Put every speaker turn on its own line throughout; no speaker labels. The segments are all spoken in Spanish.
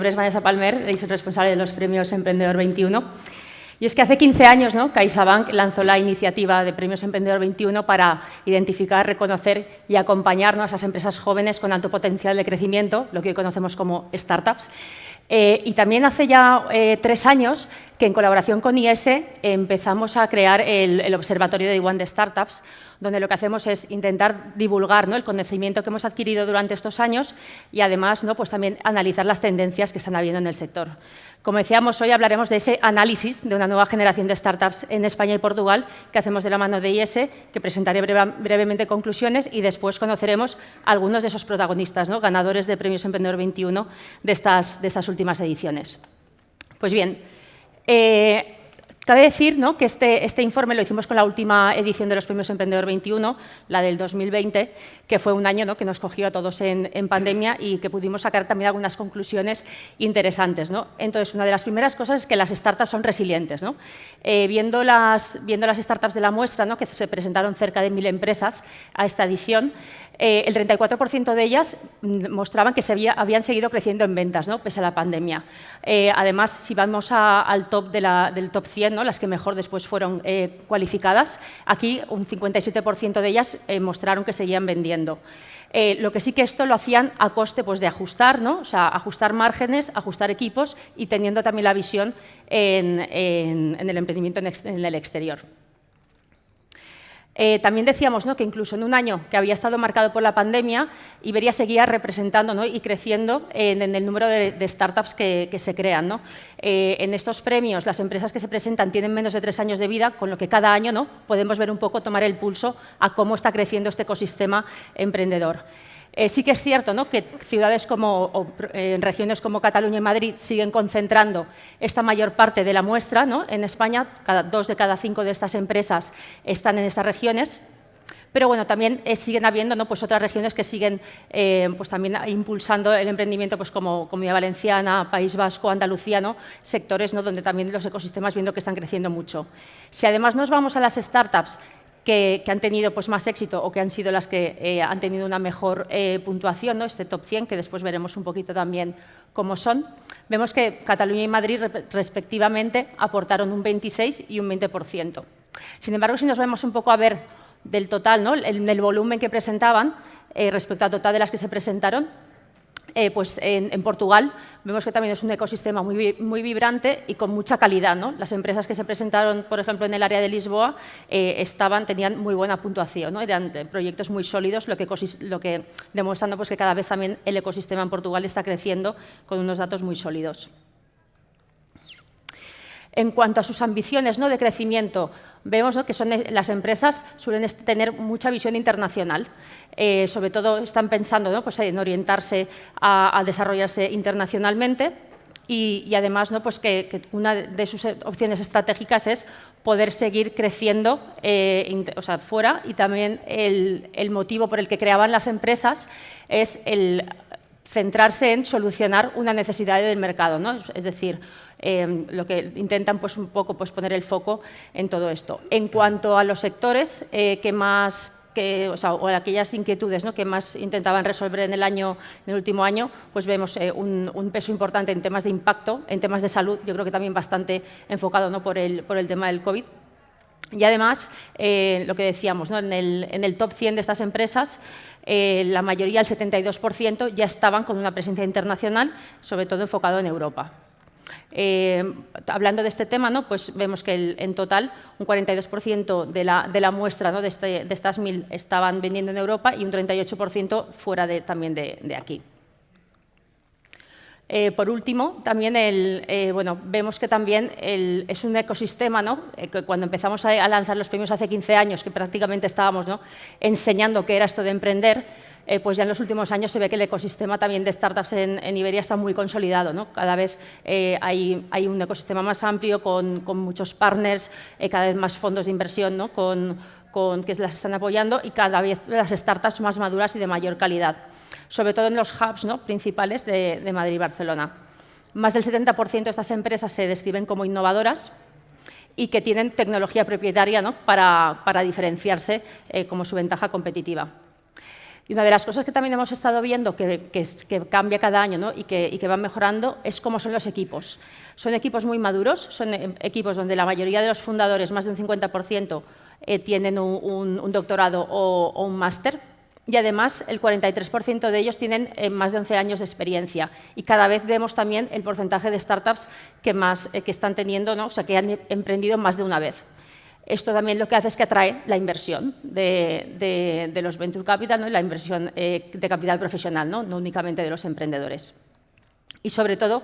nombre es Vanessa Palmer y soy responsable de los premios Emprendedor 21. Y es que hace 15 años, ¿no?, CaixaBank lanzó la iniciativa de Premios Emprendedor 21 para identificar, reconocer y acompañar, ¿no?, a esas empresas jóvenes con alto potencial de crecimiento, lo que hoy conocemos como startups. Y también hace ya 3 años que en colaboración con IES empezamos a crear el Observatorio de D1 de Startups, donde lo que hacemos es intentar divulgar, ¿no?, el conocimiento que hemos adquirido durante estos años y además, ¿no?, pues también analizar las tendencias que están habiendo en el sector. Como decíamos, hoy hablaremos de ese análisis de una nueva generación de startups en España y Portugal que hacemos de la mano de IES, que presentaré brevemente conclusiones y después conoceremos algunos de esos protagonistas, ¿no?, ganadores de Premios Emprendedor 21 de estas últimas ediciones. Pues bien, cabe decir, ¿no?, que este informe lo hicimos con la última edición de los Premios Emprendedor 21, la del 2020, que fue un año, ¿no?, que nos cogió a todos en pandemia y que pudimos sacar también algunas conclusiones interesantes, ¿no? Entonces, una de las primeras cosas es que las startups son resilientes, ¿no? Viendo las startups de la muestra, ¿no?, que se presentaron cerca de 1000 empresas a esta edición, el 34% de ellas mostraban que habían seguido creciendo en ventas, ¿no?, pese a la pandemia. Además, si vamos al top del top 100, ¿no?, las que mejor después fueron cualificadas, aquí un 57% de ellas mostraron que seguían vendiendo. Lo que sí que esto lo hacían a coste, pues, de ajustar, ¿no?, o sea, ajustar márgenes, ajustar equipos y teniendo también la visión en el emprendimiento en el exterior. También decíamos, ¿no?, que incluso en un año que había estado marcado por la pandemia, Iberia seguía representando, ¿no?, y creciendo en el número de startups que se crean, ¿no? En estos premios, las empresas que se presentan tienen menos de 3 años de vida, con lo que cada año, ¿no?, podemos ver un poco, tomar el pulso a cómo está creciendo este ecosistema emprendedor. Sí que es cierto, ¿no?, que ciudades en regiones como Cataluña y Madrid siguen concentrando esta mayor parte de la muestra, ¿no? En España, 2 de cada 5 de estas empresas están en estas regiones. Pero bueno, también siguen habiendo, ¿no?, pues otras regiones que siguen pues también impulsando el emprendimiento, pues como Comunidad Valenciana, País Vasco, Andalucía, ¿no?, sectores, ¿no?, donde también los ecosistemas viendo que están creciendo mucho. Si además nos vamos a las startups que han tenido, pues, más éxito o que han sido las que han tenido una mejor puntuación, ¿no?, este top 100, que después veremos un poquito también cómo son, vemos que Cataluña y Madrid respectivamente aportaron un 26 y un 20%. Sin embargo, si nos vemos un poco a ver del total, ¿no?, el volumen que presentaban respecto al total de las que se presentaron, pues en Portugal vemos que también es un ecosistema muy vibrante y con mucha calidad, ¿no? Las empresas que se presentaron, por ejemplo, en el área de Lisboa, tenían muy buena puntuación, ¿no? Eran proyectos muy sólidos, lo que demostrando, pues, que cada vez también el ecosistema en Portugal está creciendo con unos datos muy sólidos. En cuanto a sus ambiciones, ¿no?, de crecimiento, vemos, ¿no?, que las empresas suelen tener mucha visión internacional. Sobre todo están pensando, ¿no?, pues, en orientarse a desarrollarse internacionalmente y además, ¿no?, pues que una de sus opciones estratégicas es poder seguir creciendo fuera, y también el motivo por el que creaban las empresas es el centrarse en solucionar una necesidad del mercado, ¿no? Es decir, lo que intentan, pues, un poco, pues, poner el foco en todo esto. En cuanto a los sectores o aquellas inquietudes, ¿no?, que más intentaban resolver en el último año, pues vemos un peso importante en temas de impacto, en temas de salud, yo creo que también bastante enfocado, ¿no?, por el tema del COVID. Y además, lo que decíamos, ¿no?, en el top 100 de estas empresas, la mayoría, el 72%, ya estaban con una presencia internacional, sobre todo enfocado en Europa. Hablando de este tema, ¿no?, pues vemos que en total un 42% de la muestra, ¿no?, de estas 1000 estaban vendiendo en Europa y un 38% fuera también de aquí. Por último, también vemos que también es un ecosistema, ¿no?, que cuando empezamos a lanzar los premios hace 15 años, que prácticamente estábamos, ¿no?, enseñando qué era esto de emprender, pues ya en los últimos años se ve que el ecosistema también de startups en Iberia está muy consolidado, ¿no? Cada vez hay un ecosistema más amplio con muchos partners, cada vez más fondos de inversión, ¿no?, que las están apoyando, y cada vez las startups más maduras y de mayor calidad, sobre todo en los hubs, ¿no?, principales de Madrid y Barcelona. Más del 70% de estas empresas se describen como innovadoras y que tienen tecnología propietaria, ¿no?, para diferenciarse como su ventaja competitiva. Y una de las cosas que también hemos estado viendo que cambia cada año, ¿no? y que van mejorando es cómo son los equipos. Son equipos muy maduros, son equipos donde la mayoría de los fundadores, más de un 50%, tienen un doctorado o un máster, y además el 43% de ellos tienen más de 11 años de experiencia. Y cada vez vemos también el porcentaje de startups que están teniendo, ¿no? O sea, que han emprendido más de una vez. Esto también lo que hace es que atrae la inversión de los venture capital, ¿no? La inversión de capital profesional, ¿no? No únicamente de los emprendedores. Y sobre todo,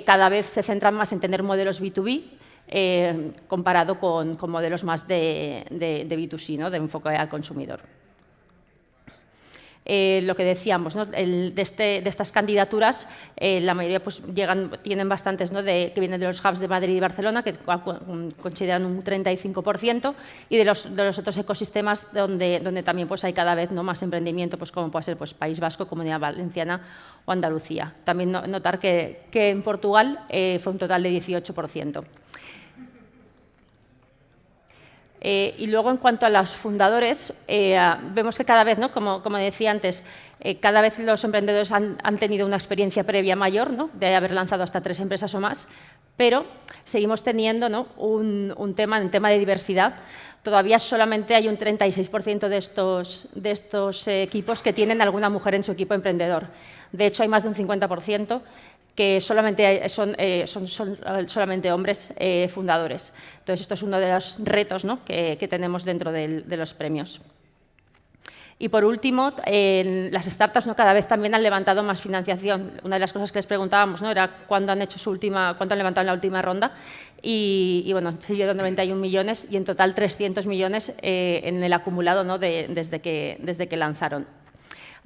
cada vez se centran más en tener modelos B2B comparado con modelos más de B2C, ¿no? De enfoque al consumidor. Lo que decíamos, ¿no? de estas candidaturas, la mayoría pues, tienen bastantes, ¿no? que vienen de los hubs de Madrid y Barcelona, que consideran un 35%, y de los otros ecosistemas donde también pues, hay cada vez, ¿no? más emprendimiento, pues, como puede ser pues, País Vasco, Comunidad Valenciana o Andalucía. También notar que en Portugal fue un total de 18%. Y luego, en cuanto a los fundadores, vemos que cada vez, ¿no? como decía antes, cada vez los emprendedores han tenido una experiencia previa mayor, ¿no? de haber lanzado hasta 3 empresas o más, pero seguimos teniendo, ¿no? un tema de diversidad. Todavía solamente hay un 36% de estos equipos que tienen alguna mujer en su equipo emprendedor. De hecho, hay más de un 50% que solamente son solamente hombres fundadores. Entonces, esto es uno de los retos, ¿no? que tenemos dentro de los premios. Y, por último, las startups, ¿no? cada vez también han levantado más financiación. Una de las cosas que les preguntábamos, ¿no? era cuándo han levantado en la última ronda. Y bueno, se dio 91 millones y en total 300 millones en el acumulado, ¿no? desde que lanzaron.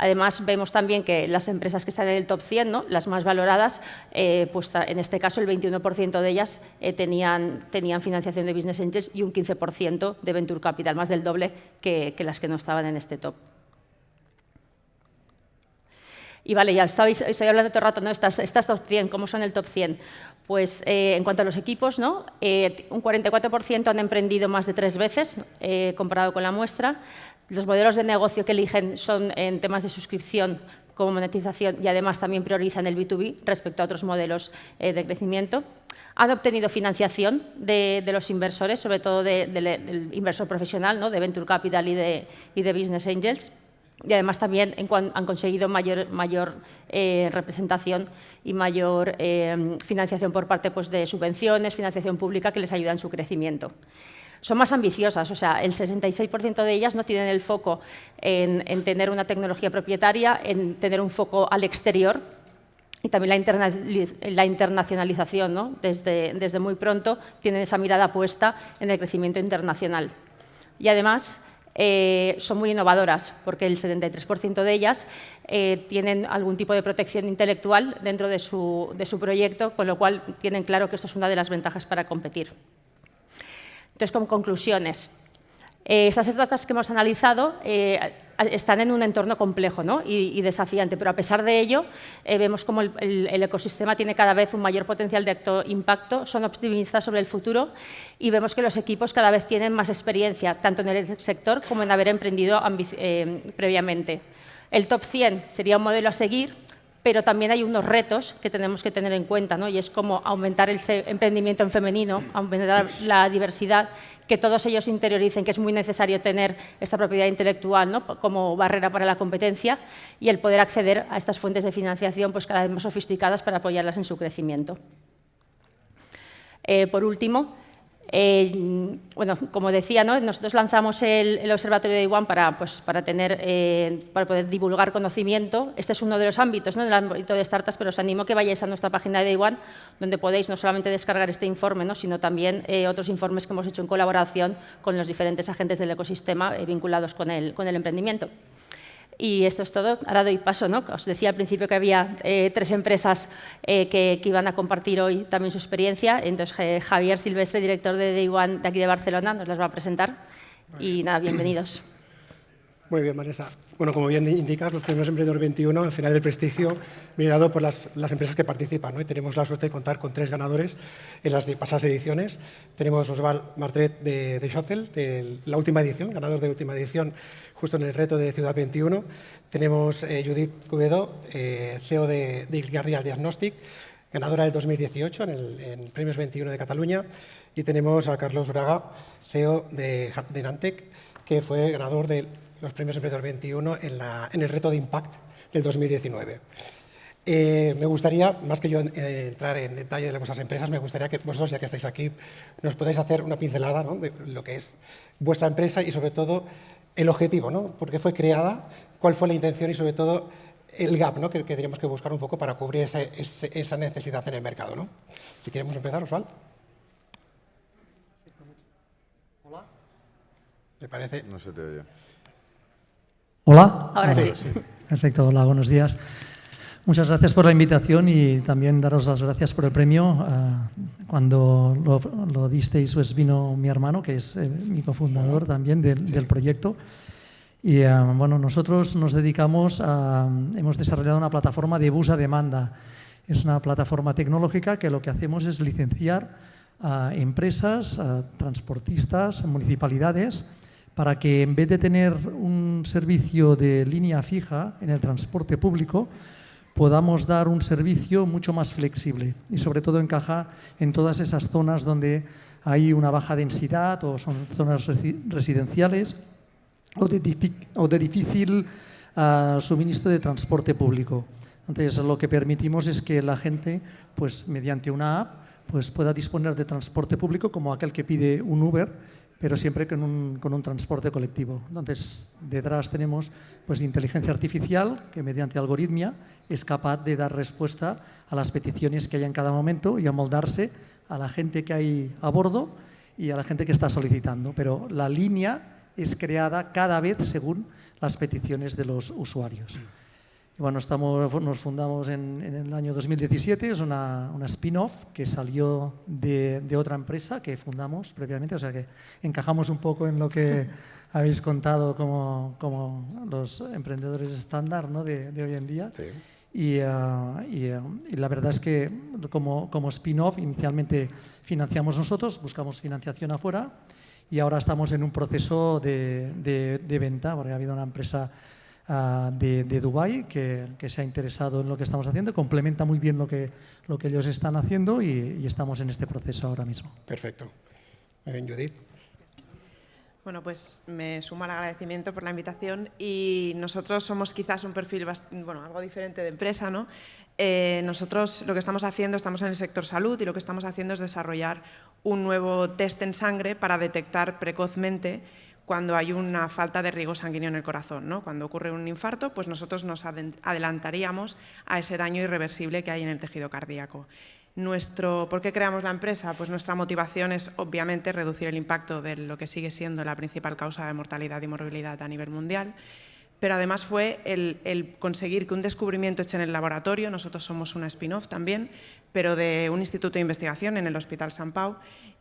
Además, vemos también que las empresas que están en el top 100, ¿no? las más valoradas, pues en este caso el 21% de ellas tenían financiación de Business Angels y un 15% de Venture Capital, más del doble que las que no estaban en este top. Y vale, ya estoy hablando todo el rato, ¿no? Estas top 100, ¿cómo son el top 100? Pues en cuanto a los equipos, ¿no? Un 44% han emprendido más de 3 veces, comparado con la muestra. Los modelos de negocio que eligen son en temas de suscripción como monetización y además también priorizan el B2B respecto a otros modelos de crecimiento. Han obtenido financiación de los inversores, sobre todo del inversor profesional, ¿no? de Venture Capital y de Business Angels. Y además también han conseguido mayor representación y mayor financiación por parte pues, de subvenciones, financiación pública que les ayuda en su crecimiento. Son más ambiciosas, o sea, el 66% de ellas no tienen el foco en tener una tecnología propietaria, en tener un foco al exterior y también la internacionalización, ¿no? Desde muy pronto tienen esa mirada puesta en el crecimiento internacional. Y además son muy innovadoras, porque el 73% de ellas tienen algún tipo de protección intelectual dentro de su proyecto, con lo cual tienen claro que esto es una de las ventajas para competir. Entonces, como conclusiones, esas datas que hemos analizado están en un entorno complejo, ¿no? y desafiante, pero a pesar de ello vemos como el ecosistema tiene cada vez un mayor potencial de alto impacto, son optimistas sobre el futuro y vemos que los equipos cada vez tienen más experiencia, tanto en el sector como en haber emprendido previamente. El top 100 sería un modelo a seguir, pero también hay unos retos que tenemos que tener en cuenta, ¿no? y es como aumentar el emprendimiento en femenino, aumentar la diversidad, que todos ellos interioricen que es muy necesario tener esta propiedad intelectual, ¿no? como barrera para la competencia y el poder acceder a estas fuentes de financiación pues, cada vez más sofisticadas para apoyarlas en su crecimiento. Por último, bueno, como decía, ¿no? nosotros lanzamos el Observatorio de Day One para poder divulgar conocimiento. Este es uno de los ámbitos, ¿no? del ámbito de startups, pero os animo a que vayáis a nuestra página de Day One, donde podéis no solamente descargar este informe, ¿no? sino también otros informes que hemos hecho en colaboración con los diferentes agentes del ecosistema vinculados con el emprendimiento. Y esto es todo. Ahora doy paso, ¿no? Os decía al principio que había 3 empresas que iban a compartir hoy también su experiencia. Entonces, Javier Silvestre, director de Day One de aquí de Barcelona, nos las va a presentar. Y nada, bienvenidos.
Muy bien, Vanessa. Bueno, como bien indicas, los premios Emprendedor 21, al final del prestigio, viene dado por las empresas que participan, ¿no? Y tenemos la suerte de contar con 3 ganadores en las pasadas ediciones. Tenemos Osval Martret de Shuttle, de la última edición, ganador de la última edición, justo en el reto de Ciudad 21. Tenemos Judith Cubedo, CEO de Guardia Diagnostic, ganadora del 2018 en Premios 21 de Cataluña. Y tenemos a Carlos Braga, CEO de Nantec, que fue ganador de los premios Emprendedor 21 en el reto de Impact del 2019. Me gustaría, más que yo entrar en detalle de vuestras empresas, me gustaría que vosotros, ya que estáis aquí, nos podáis hacer una pincelada, ¿no?, de lo que es vuestra empresa y, sobre todo, el objetivo, ¿no? ¿Por qué fue creada? ¿Cuál fue la intención? Y, sobre todo, el gap, ¿no?, que tendríamos que buscar un poco para cubrir esa necesidad en el mercado, ¿no? Si queremos empezar, Osval. Hola. ¿Me parece?
No se te oye.
Hola.
Ahora sí.
Perfecto, hola, buenos días. Muchas gracias por la invitación y también daros las gracias por el premio. Cuando lo disteis, pues vino mi hermano, que es mi cofundador también del proyecto. Y bueno, nosotros nos dedicamos hemos desarrollado una plataforma de bus a demanda. Es una plataforma tecnológica que lo que hacemos es licenciar a empresas, a transportistas, municipalidades, para que en vez de tener un servicio de línea fija en el transporte público, podamos dar un servicio mucho más flexible y sobre todo encaja en todas esas zonas donde hay una baja densidad o son zonas residenciales o de difícil suministro de transporte público. Entonces, lo que permitimos es que la gente, pues mediante una app, pues pueda disponer de transporte público como aquel que pide un Uber, pero siempre con un transporte colectivo. Entonces, detrás tenemos pues inteligencia artificial que mediante algoritmia es capaz de dar respuesta a las peticiones que hay en cada momento y amoldarse a la gente que hay a bordo y a la gente que está solicitando. Pero la línea es creada cada vez según las peticiones de los usuarios. Y bueno, nos fundamos en el año 2017, es una spin-off que salió de otra empresa que fundamos previamente, o sea que encajamos un poco en lo que habéis contado como los emprendedores estándar, ¿no?, de hoy en día. Sí. Y la verdad es que como spin-off inicialmente financiamos nosotros, buscamos financiación afuera y ahora estamos en un proceso de venta, porque ha habido una empresa de Dubái que se ha interesado en lo que estamos haciendo, complementa muy bien lo que ellos están haciendo y estamos en este proceso ahora mismo.
Perfecto. Muy bien, Judith.
Bueno, pues me sumo al agradecimiento por la invitación y nosotros somos quizás un perfil algo diferente de empresa, ¿no? Nosotros lo que estamos haciendo, estamos en el sector salud y lo que estamos haciendo es desarrollar un nuevo test en sangre para detectar precozmente cuando hay una falta de riego sanguíneo en el corazón, ¿no? Cuando ocurre un infarto, pues nosotros nos adelantaríamos a ese daño irreversible que hay en el tejido cardíaco. ¿Por qué creamos la empresa? Pues nuestra motivación es obviamente reducir el impacto de lo que sigue siendo la principal causa de mortalidad y morbilidad a nivel mundial, pero además fue el conseguir que un descubrimiento hecho en el laboratorio, nosotros somos una spin-off también, pero de un instituto de investigación en el Hospital Sant Pau,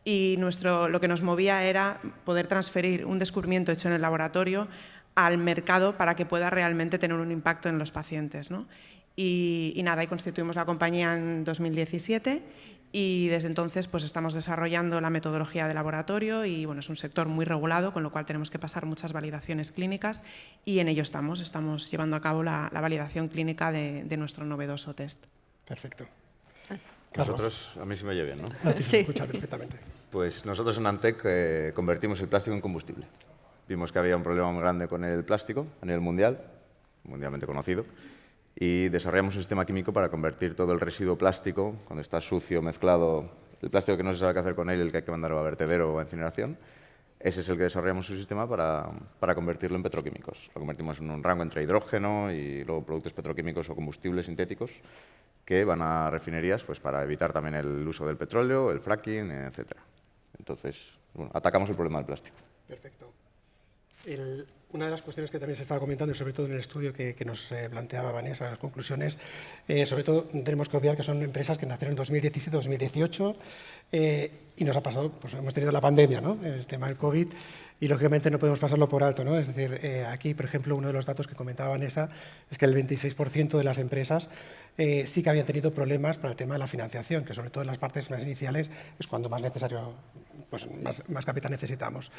y lo que nos movía era poder transferir un descubrimiento hecho en el laboratorio al mercado para que pueda realmente tener un impacto en los pacientes, ¿no? Y nada, y constituimos la compañía en 2017 y desde entonces pues estamos desarrollando la metodología de laboratorio y bueno, es un sector muy regulado, con lo cual tenemos que pasar muchas validaciones clínicas y en ello estamos llevando a cabo la validación clínica de nuestro novedoso test.
Perfecto.
Nosotros, a mí se me oye bien, ¿no?
Sí, escucha perfectamente.
Pues nosotros en Nantec convertimos el plástico en combustible. Vimos que había un problema muy grande con el plástico a nivel mundial, mundialmente conocido, y desarrollamos un sistema químico para convertir todo el residuo plástico, cuando está sucio, mezclado, el plástico que no se sabe qué hacer con él, el que hay que mandar a vertedero o a incineración, ese es el que desarrollamos un sistema para convertirlo en petroquímicos. Lo convertimos en un rango entre hidrógeno y luego productos petroquímicos o combustibles sintéticos que van a refinerías pues, para evitar también el uso del petróleo, el fracking, etc. Entonces, bueno, atacamos el problema del plástico.
Perfecto. Una de las cuestiones que también se estaba comentando, y sobre todo en el estudio que nos planteaba Vanessa, las conclusiones, sobre todo tenemos que obviar que son empresas que nacieron en 2017-2018 y nos ha pasado, pues hemos tenido la pandemia, ¿no? El tema del COVID, y lógicamente no podemos pasarlo por alto, ¿no? Es decir, aquí, por ejemplo, uno de los datos que comentaba Vanessa es que el 26% de las empresas sí que habían tenido problemas para el tema de la financiación, que sobre todo en las partes más iniciales es cuando más necesario, pues más capital necesitamos.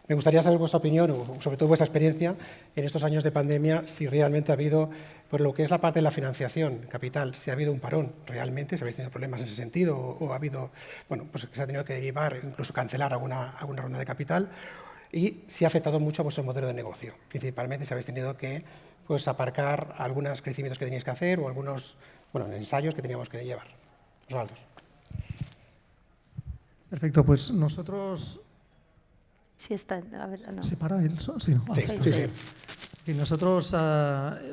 Me gustaría saber vuestra opinión, o sobre todo vuestra experiencia en estos años de pandemia, si realmente ha habido, por lo que es la parte de la financiación capital, si ha habido un parón realmente, si habéis tenido problemas en ese sentido, o ha habido, bueno, pues que se ha tenido que derivar, incluso cancelar alguna ronda de capital, y si ha afectado mucho a vuestro modelo de negocio, principalmente si habéis tenido que pues, aparcar algunos crecimientos que teníais que hacer o algunos ensayos que teníamos que llevar. Osvaldo.
Perfecto, pues nosotros...
Sí, está. A ver, no.
¿Se para el sí, no.
Sí.
Y nosotros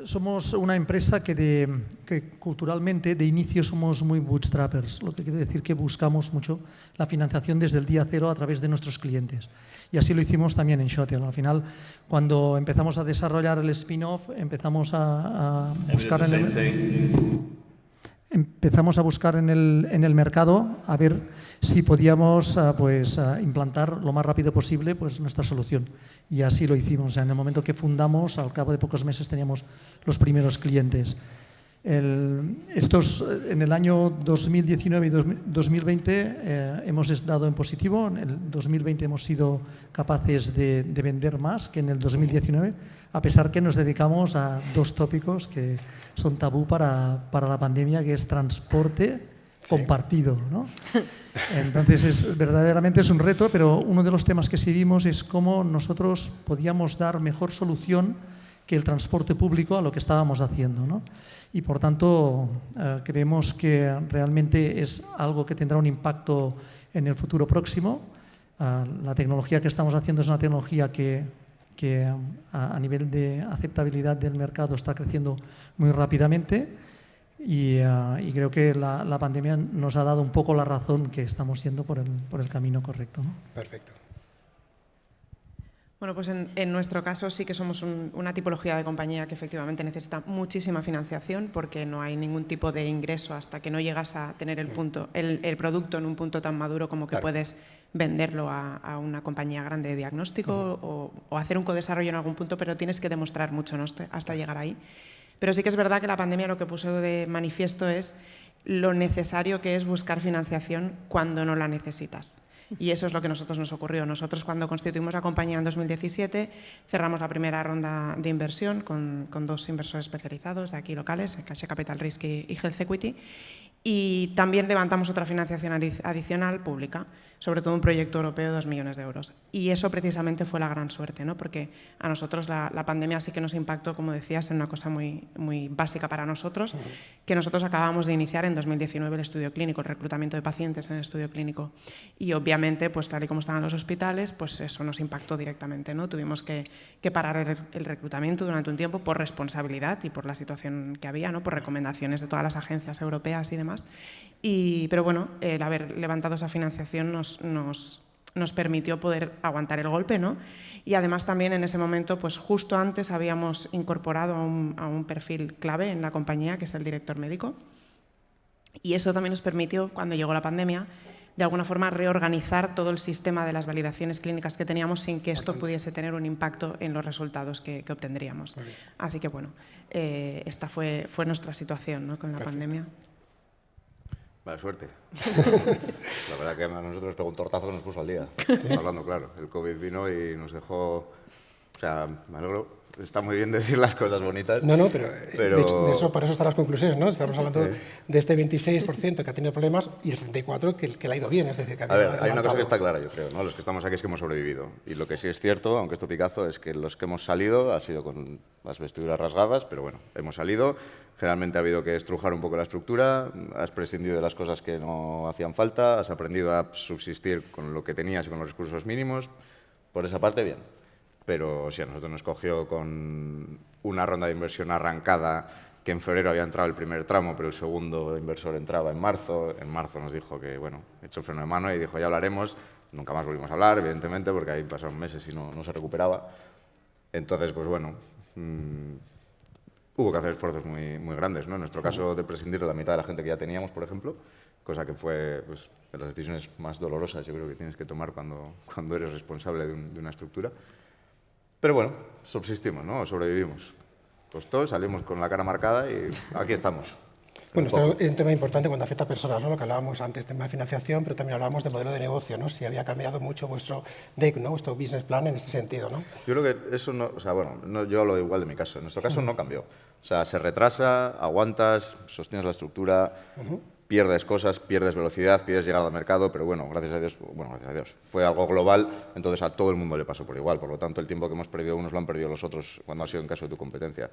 somos una empresa que culturalmente de inicio somos muy bootstrappers, lo que quiere decir que buscamos mucho la financiación desde el día cero a través de nuestros clientes. Y así lo hicimos también en Shotel. Al final, cuando empezamos a desarrollar el spin-off, empezamos a buscar en el mercado a ver si podíamos implantar lo más rápido posible pues, nuestra solución. Y así lo hicimos. O sea, en el momento que fundamos, al cabo de pocos meses teníamos los primeros clientes. En el año 2019 y 2020 hemos dado en positivo. En el 2020 hemos sido capaces de vender más que en el 2019, a pesar que nos dedicamos a dos tópicos que son tabú para la pandemia, que es transporte compartido, ¿no? Entonces, verdaderamente es un reto, pero uno de los temas que sí vimos es cómo nosotros podíamos dar mejor solución que el transporte público a lo que estábamos haciendo, ¿no? Y, por tanto, creemos que realmente es algo que tendrá un impacto en el futuro próximo. La tecnología que estamos haciendo es una tecnología que a nivel de aceptabilidad del mercado está creciendo muy rápidamente y creo que la pandemia nos ha dado un poco la razón que estamos yendo por el camino correcto, ¿no?
Perfecto.
Bueno, pues en nuestro caso sí que somos una tipología de compañía que efectivamente necesita muchísima financiación porque no hay ningún tipo de ingreso hasta que no llegas a tener el producto en un punto tan maduro como que puedes venderlo a una compañía grande de diagnóstico o hacer un codesarrollo en algún punto, pero tienes que demostrar mucho, ¿no? Hasta llegar ahí. Pero sí que es verdad que la pandemia lo que puso de manifiesto es lo necesario que es buscar financiación cuando no la necesitas. Y eso es lo que a nosotros nos ocurrió. Nosotros cuando constituimos la compañía en 2017 cerramos la primera ronda de inversión con dos inversores especializados de aquí locales, Caixa Capital Risk y Health Equity, y también levantamos otra financiación adicional pública, sobre todo un proyecto europeo de 2 millones de euros. Y eso precisamente fue la gran suerte, ¿no? Porque a nosotros la pandemia sí que nos impactó, como decías, en una cosa muy, muy básica para nosotros, que nosotros acabamos de iniciar en 2019 el estudio clínico, el reclutamiento de pacientes en el estudio clínico. Y obviamente, pues tal y como estaban los hospitales, pues eso nos impactó directamente, ¿no? Tuvimos que parar el reclutamiento durante un tiempo por responsabilidad y por la situación que había, ¿no? Por recomendaciones de todas las agencias europeas y demás. Pero bueno, el haber levantado esa financiación nos permitió poder aguantar el golpe, ¿no? Y además también en ese momento, pues justo antes habíamos incorporado a un perfil clave en la compañía, que es el director médico. Y eso también nos permitió, cuando llegó la pandemia, de alguna forma reorganizar todo el sistema de las validaciones clínicas que teníamos sin que esto pudiese tener un impacto en los resultados que obtendríamos. Así que bueno, esta fue nuestra situación, ¿no? Con la pandemia.
Vale, suerte. La verdad que a nosotros nos pegó un tortazo que nos puso al día. Hablando claro, el COVID vino y nos dejó... O sea, me alegro. Está muy bien decir las cosas bonitas.
No, pero de hecho, para eso están las conclusiones, ¿no? Estamos hablando de este 26% que ha tenido problemas y el 74% que le ha ido bien. Es decir, que
hay una cosa que está clara, yo creo, ¿no? Los que estamos aquí es que hemos sobrevivido. Y lo que sí es cierto, aunque esto picazo, es que los que hemos salido ha sido con las vestiduras rasgadas, pero bueno, hemos salido. Generalmente ha habido que estrujar un poco la estructura, has prescindido de las cosas que no hacían falta, has aprendido a subsistir con lo que tenías y con los recursos mínimos. Por esa parte, bien. Pero sí, a nosotros nos cogió con una ronda de inversión arrancada, que en febrero había entrado el primer tramo, pero el segundo inversor entraba en marzo. En marzo nos dijo que, bueno, echó el freno de mano y dijo, ya hablaremos. Nunca más volvimos a hablar, evidentemente, porque ahí pasaron meses y no se recuperaba. Entonces, pues bueno, hubo que hacer esfuerzos muy, muy grandes, ¿no? En nuestro caso, de prescindir de la mitad de la gente que ya teníamos, por ejemplo, cosa que fue pues, de las decisiones más dolorosas, yo creo que tienes que tomar cuando eres responsable de una estructura. Pero bueno, subsistimos, ¿no? Sobrevivimos. Costó, salimos con la cara marcada y aquí estamos.
Bueno, esto es un tema importante cuando afecta a personas, ¿no? Lo que hablábamos antes, tema de financiación, pero también hablábamos de modelo de negocio, ¿no? Si había cambiado mucho vuestro DEC, ¿no? Vuestro business plan en ese sentido, ¿no?
Yo creo que eso no, o sea, bueno, no, yo hablo igual de mi caso. En nuestro caso no cambió. O sea, se retrasa, aguantas, sostienes la estructura, pierdes cosas, pierdes velocidad, pierdes llegada al mercado, pero bueno, gracias a Dios, fue algo global, entonces a todo el mundo le pasó por igual. Por lo tanto, el tiempo que hemos perdido unos lo han perdido los otros cuando ha sido en caso de tu competencia.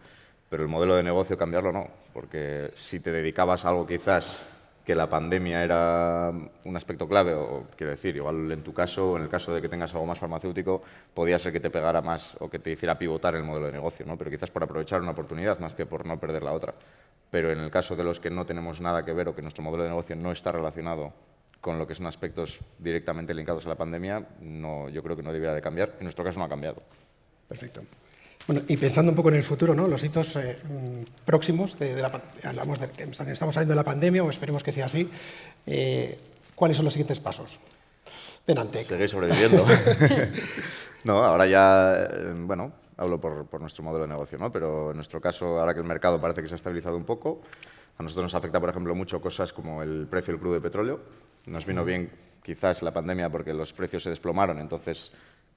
Pero el modelo de negocio cambiarlo no, porque si te dedicabas a algo quizás que la pandemia era un aspecto clave, o quiero decir, igual en tu caso, o en el caso de que tengas algo más farmacéutico, podía ser que te pegara más o que te hiciera pivotar el modelo de negocio, ¿no? Pero quizás por aprovechar una oportunidad más que por no perder la otra. Pero en el caso de los que no tenemos nada que ver o que nuestro modelo de negocio no está relacionado con lo que son aspectos directamente linkados a la pandemia, no, yo creo que no debiera de cambiar. En nuestro caso no ha cambiado.
Perfecto. Bueno, y pensando un poco en el futuro, ¿no? Los hitos próximos, hablamos de que estamos saliendo de la pandemia, o esperemos que sea así, ¿cuáles son los siguientes pasos? Benantec.
Seguir sobreviviendo. No, ahora ya, bueno, hablo por nuestro modelo de negocio, ¿no? Pero en nuestro caso, ahora que el mercado parece que se ha estabilizado un poco, a nosotros nos afecta, por ejemplo, mucho cosas como el precio del crudo de petróleo. Nos vino bien quizás la pandemia porque los precios se desplomaron, entonces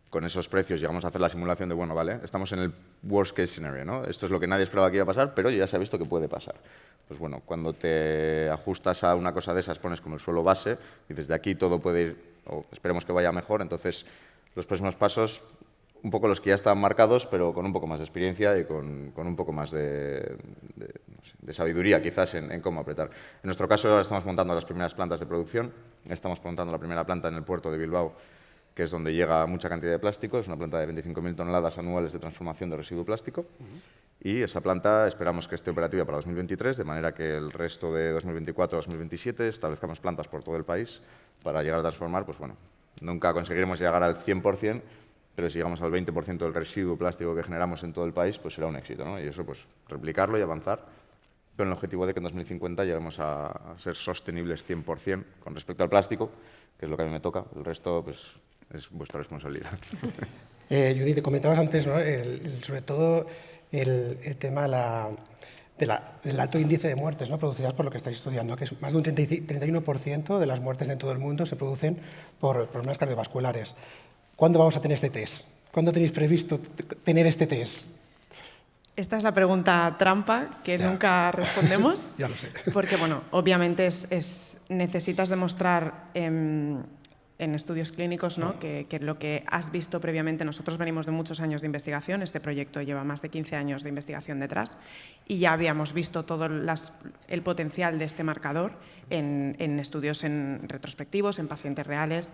con esos precios llegamos a hacer la simulación de, bueno, vale, estamos en el worst case scenario, ¿no? Esto es lo que nadie esperaba que iba a pasar, pero ya se ha visto que puede pasar. Pues bueno, cuando te ajustas a una cosa de esas, pones como el suelo base y desde aquí todo puede ir, o esperemos que vaya mejor, entonces los próximos pasos, un poco los que ya estaban marcados, pero con un poco más de experiencia y con un poco más de sabiduría quizás en cómo apretar. En nuestro caso ahora estamos montando las primeras plantas de producción, estamos montando la primera planta en el puerto de Bilbao, que es donde llega mucha cantidad de plástico, es una planta de 25.000 toneladas anuales de transformación de residuo plástico, y esa planta esperamos que esté operativa para 2023, de manera que el resto de 2024-2027 establezcamos plantas por todo el país para llegar a transformar, pues bueno, nunca conseguiremos llegar al 100%, pero si llegamos al 20% del residuo plástico que generamos en todo el país, pues será un éxito, ¿no? Y eso, pues, replicarlo y avanzar, con el objetivo de que en 2050 lleguemos a ser sostenibles 100% con respecto al plástico, que es lo que a mí me toca, el resto, pues, es vuestra responsabilidad.
Judith, comentabas antes, ¿no? Sobre todo el tema del alto índice de muertes, ¿no? Producidas por lo que estáis estudiando, que es más de un 31% de las muertes en todo el mundo se producen por problemas cardiovasculares. ¿Cuándo vamos a tener este test? ¿Cuándo tenéis previsto tener este test?
Esta es la pregunta trampa que nunca respondemos.
Ya lo sé.
Porque, bueno, obviamente necesitas demostrar en estudios clínicos, ¿no? que lo que has visto previamente, nosotros venimos de muchos años de investigación, este proyecto lleva más de 15 años de investigación detrás y ya habíamos visto todo el potencial de este marcador en estudios retrospectivos, en pacientes reales.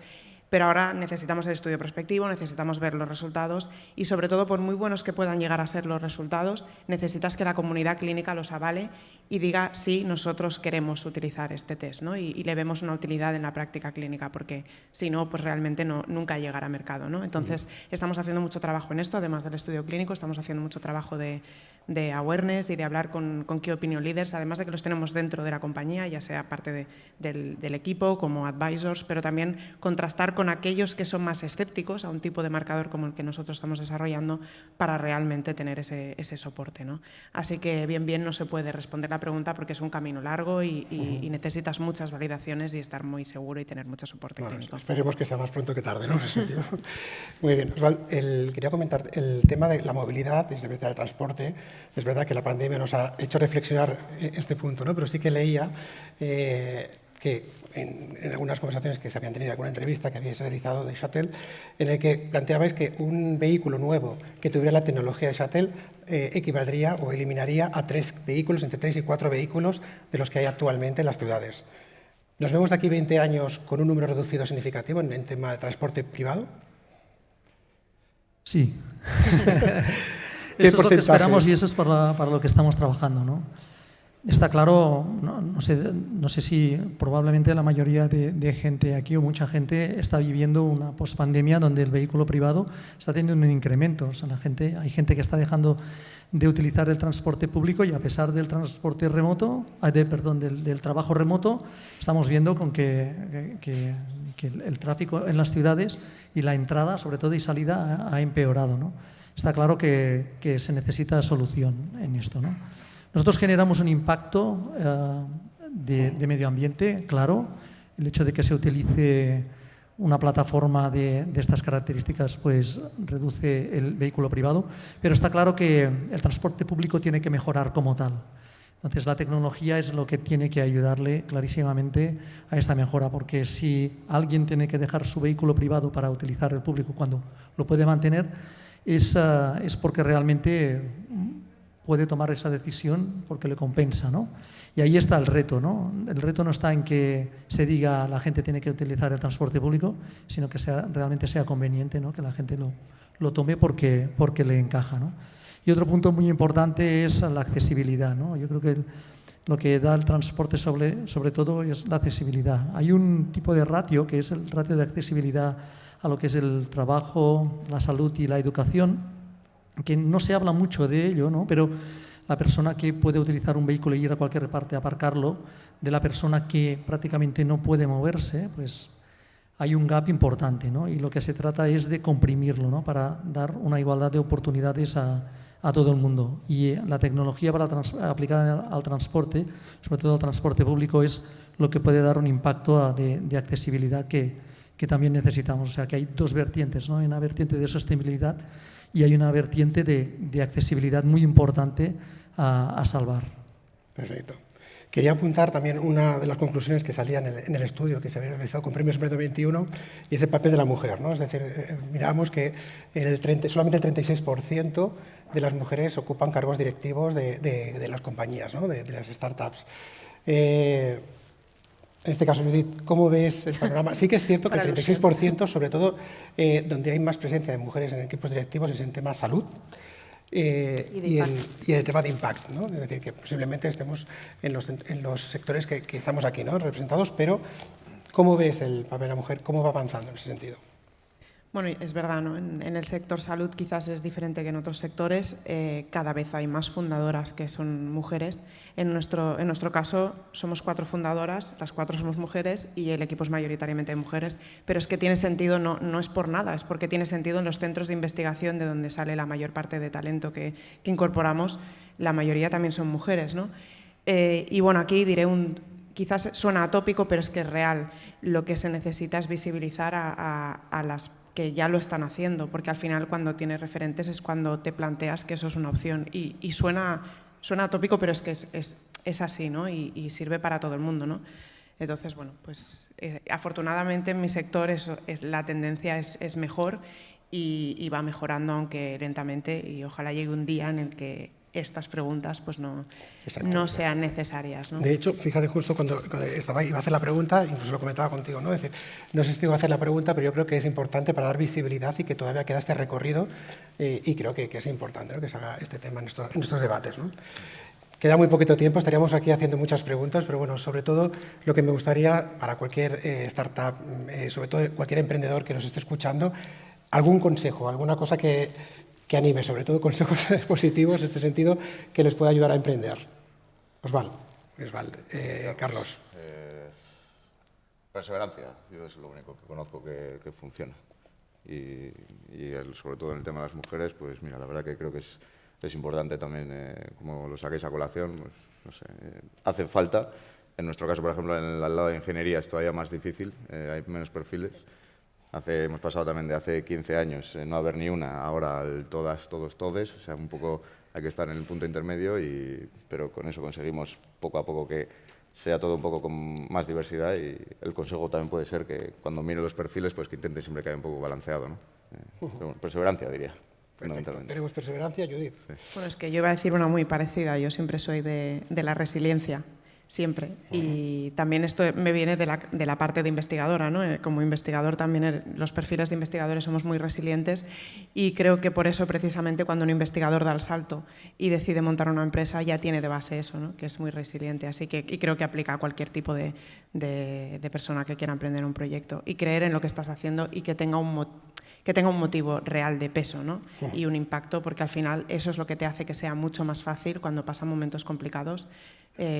Pero ahora necesitamos el estudio prospectivo, necesitamos ver los resultados y, sobre todo, por muy buenos que puedan llegar a ser los resultados, necesitas que la comunidad clínica los avale y diga sí, nosotros queremos utilizar este test, ¿no? y le vemos una utilidad en la práctica clínica, porque si no, pues realmente nunca llegará a mercado, ¿no? Entonces, estamos haciendo mucho trabajo en esto, además del estudio clínico, estamos haciendo mucho trabajo de awareness y de hablar con key opinion leaders, además de que los tenemos dentro de la compañía, ya sea parte del equipo como advisors, pero también contrastar con aquellos que son más escépticos a un tipo de marcador como el que nosotros estamos desarrollando para realmente tener ese soporte, ¿no? Así que bien no se puede responder la pregunta porque es un camino largo y necesitas muchas validaciones y estar muy seguro y tener mucho soporte clínico.
Esperemos que sea más pronto que tarde, ¿no? En ese sentido. Muy bien. Osvaldo, quería comentar el tema de la movilidad, desde el transporte. Es verdad que la pandemia nos ha hecho reflexionar este punto, ¿no? Pero sí que leía que en algunas conversaciones que se habían tenido, alguna entrevista que habíais realizado de Shuttle, en el que planteabais que un vehículo nuevo que tuviera la tecnología de Shuttle equivaldría o eliminaría a 3 vehículos, entre 3 y 4 vehículos de los que hay actualmente en las ciudades. ¿Nos vemos de aquí 20 años con un número reducido significativo en tema de transporte privado?
Sí. Eso es lo que esperamos y eso es para lo que estamos trabajando, ¿no? Está claro, no sé si probablemente la mayoría de gente aquí o mucha gente está viviendo una pospandemia donde el vehículo privado está teniendo un incremento. O sea, hay gente que está dejando de utilizar el transporte público y a pesar del transporte remoto, del trabajo remoto, estamos viendo con que el tráfico en las ciudades y la entrada, sobre todo, y salida ha empeorado, ¿no? Está claro que se necesita solución en esto, ¿no? Nosotros generamos un impacto de medio ambiente, claro. El hecho de que se utilice una plataforma de estas características pues reduce el vehículo privado, pero está claro que el transporte público tiene que mejorar como tal. Entonces, la tecnología es lo que tiene que ayudarle clarísimamente a esta mejora, porque si alguien tiene que dejar su vehículo privado para utilizar el público cuando lo puede mantener, es porque realmente puede tomar esa decisión porque le compensa, ¿no? Y ahí está el reto, ¿no? El reto no está en que se diga la gente tiene que utilizar el transporte público, sino que realmente sea conveniente, ¿no? Que la gente lo tome porque le encaja, ¿no? Y otro punto muy importante es la accesibilidad, ¿no? Yo creo que lo que da el transporte sobre todo es la accesibilidad. Hay un tipo de ratio que es el ratio de accesibilidad a lo que es el trabajo, la salud y la educación, que no se habla mucho de ello, ¿no? Pero la persona que puede utilizar un vehículo y ir a cualquier parte a aparcarlo, de la persona que prácticamente no puede moverse, pues hay un gap importante, ¿no? Y lo que se trata es de comprimirlo, ¿no? Para dar una igualdad de oportunidades a todo el mundo. Y la tecnología aplicada al transporte, sobre todo al transporte público, es lo que puede dar un impacto de accesibilidad que también necesitamos. O sea, que hay dos vertientes, ¿no? Hay una vertiente de sostenibilidad y hay una vertiente de accesibilidad muy importante a salvar.
Perfecto. Quería apuntar también una de las conclusiones que salía en el estudio que se había realizado con Premios Emprendedor 21 y es el papel de la mujer, ¿no? Es decir, miramos que solamente el 36% de las mujeres ocupan cargos directivos de las compañías, ¿no? de las startups. En este caso, Judith, ¿cómo ves el panorama? Sí que es cierto que el 36%, sobre todo donde hay más presencia de mujeres en equipos directivos, es en tema salud y en el tema de impacto, ¿no? Es decir, que posiblemente estemos en los sectores que estamos aquí, ¿no? Representados, pero ¿cómo ves el papel de la mujer? ¿Cómo va avanzando en ese sentido?
Bueno, es verdad, ¿no? En el sector salud quizás es diferente que en otros sectores. Cada vez hay más fundadoras que son mujeres. En nuestro caso somos 4 fundadoras, las 4 somos mujeres y el equipo es mayoritariamente de mujeres, pero es que tiene sentido, no es por nada, es porque tiene sentido en los centros de investigación de donde sale la mayor parte de talento que incorporamos, la mayoría también son mujeres, ¿no? Y bueno, aquí diré quizás suena atópico, pero es que es real. Lo que se necesita es visibilizar a las que ya lo están haciendo, porque al final cuando tienes referentes es cuando te planteas que eso es una opción y suena atópico, pero es que es así, ¿no? Y sirve para todo el mundo, ¿no? Entonces, bueno, pues afortunadamente en mi sector la tendencia es mejor y va mejorando, aunque lentamente, y ojalá llegue un día en el que estas preguntas pues no sean necesarias, ¿no?
De hecho, fíjate, justo cuando iba a hacer la pregunta, incluso lo comentaba contigo, ¿no? Es decir, no sé si iba a hacer la pregunta, pero yo creo que es importante para dar visibilidad y que todavía queda este recorrido y creo que es importante, ¿no? Que se haga este tema en estos debates, ¿no? Queda muy poquito tiempo, estaríamos aquí haciendo muchas preguntas, pero bueno, sobre todo lo que me gustaría para cualquier startup, sobre todo cualquier emprendedor que nos esté escuchando, algún consejo, alguna cosa que anime, sobre todo consejos positivos en este sentido, que les pueda ayudar a emprender. Osvaldo, Carlos.
Perseverancia, yo es lo único que conozco que funciona. Y sobre todo en el tema de las mujeres, pues mira, la verdad que creo que es importante también, como lo saquéis a colación, pues no sé, hace falta. En nuestro caso, por ejemplo, en el lado de ingeniería es todavía más difícil, hay menos perfiles. Hemos pasado también de hace 15 años no haber ni una, ahora todas, todos, todes, o sea, un poco hay que estar en el punto intermedio, pero con eso conseguimos poco a poco que sea todo un poco con más diversidad y el consejo también puede ser que cuando mire los perfiles, pues que intente siempre que haya un poco balanceado, ¿no? Pero bueno, perseverancia, diría. Fundamentalmente.
Tenemos perseverancia, Judith.
Sí. Bueno, es que yo iba a decir una muy parecida, yo siempre soy de la resiliencia. siempre. Y también esto me viene de la parte de investigadora, ¿no? Como investigador también los perfiles de investigadores somos muy resilientes y creo que por eso precisamente cuando un investigador da el salto y decide montar una empresa ya tiene de base eso, ¿no? Que es muy resiliente. Así que y creo que aplica a cualquier tipo de persona que quiera emprender un proyecto y creer en lo que estás haciendo y que tenga un motivo real de peso, ¿no? Y un impacto, porque al final eso es lo que te hace que sea mucho más fácil cuando pasan momentos complicados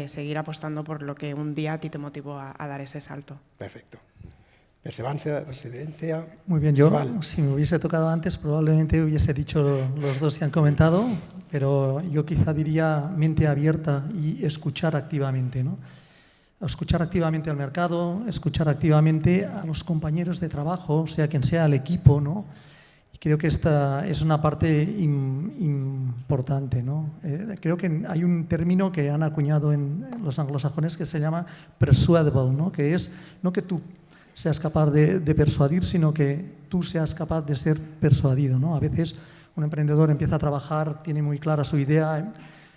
seguir apostando por lo que un día a ti te motivó a dar ese salto.
Perfecto. Perseverancia, resiliencia.
Muy bien, yo si me hubiese tocado antes probablemente hubiese dicho los dos que han comentado, pero yo quizá diría mente abierta y escuchar activamente, ¿no? Escuchar activamente al mercado, escuchar activamente a los compañeros de trabajo, sea quien sea, al equipo, ¿no? Y creo que esta es una parte importante, ¿no? Creo que hay un término que han acuñado en los anglosajones que se llama persuadable, ¿no? Que es no que tú seas capaz de persuadir, sino que tú seas capaz de ser persuadido, ¿no? A veces un emprendedor empieza a trabajar, tiene muy clara su idea,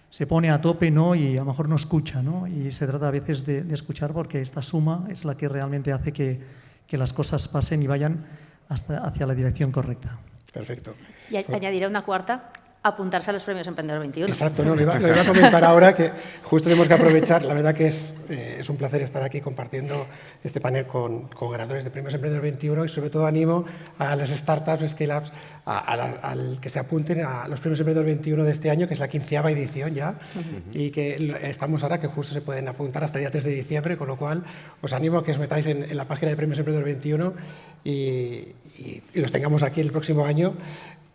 se pone a tope, ¿no? Y a lo mejor no escucha, ¿no? Y se trata a veces de escuchar porque esta suma es la que realmente hace que las cosas pasen y vayan hacia la dirección correcta.
Perfecto.
Y añadiré una cuarta, apuntarse a los premios Emprendedor 21.
Exacto, no, lo iba a comentar ahora que justo tenemos que aprovechar. La verdad que es un placer estar aquí compartiendo este panel con ganadores de premios Emprendedor 21 y sobre todo animo a las startups, scale-ups, al que se apunten a los premios Emprendedor 21 de este año, que es la 15ª edición ya, y que estamos ahora, que justo se pueden apuntar hasta el día 3 de diciembre, con lo cual os animo a que os metáis en la página de premios Emprendedor 21 y los tengamos aquí el próximo año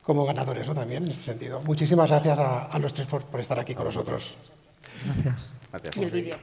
como ganadores, ¿no? También en este sentido. Muchísimas gracias a los tres por estar aquí con nosotros.
Gracias.
Gracias.
Y el vídeo.